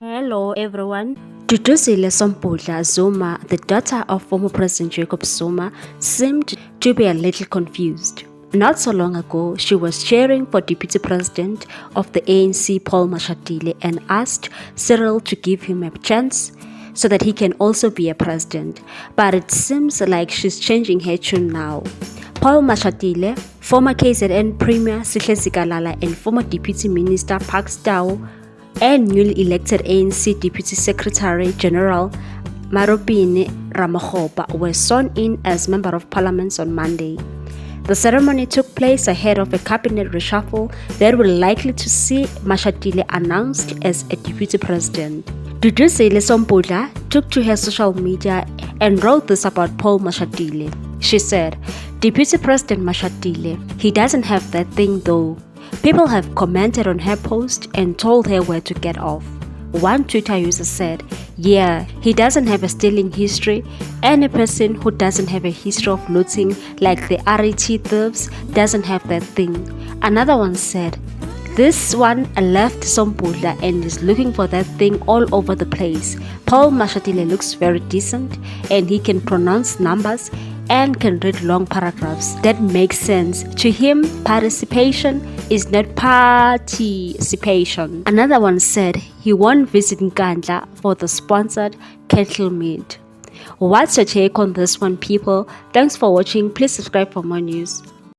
Hello everyone. Duduzile Zuma, the daughter of former President Jacob Zuma, seemed to be a little confused. Not so long ago, she was cheering for Deputy President of the ANC Paul Mashatile and asked Cyril to give him a chance so that he can also be a president. But it seems like she's changing her tune now. Paul Mashatile, former KZN Premier Sihle Zikalala and former Deputy Minister Park Stau, and newly elected ANC Deputy Secretary General Maropine Ramakgopa were sworn in as Member of Parliament on Monday. The ceremony took place ahead of a cabinet reshuffle that will likely to see Mashatile announced as a deputy president. Duduzile Zuma took to her social media and wrote this about Paul Mashatile. She said, "Deputy President Mashatile, he doesn't have that thing though. People have commented on her post and told her where to get off." One Twitter user said, "Yeah, he doesn't have a stealing history. Any person who doesn't have a history of looting like the RET thieves doesn't have that thing." Another one said, "This one left Sompudla and is looking for that thing all over the place. Paul Mashatile looks very decent and he can pronounce numbers and can read long paragraphs that make sense. To him, participation is not participation." Another one said he won't visit Nkandla for the sponsored cattle meat. What's your take on this one, people? Thanks for watching. Please subscribe for more news.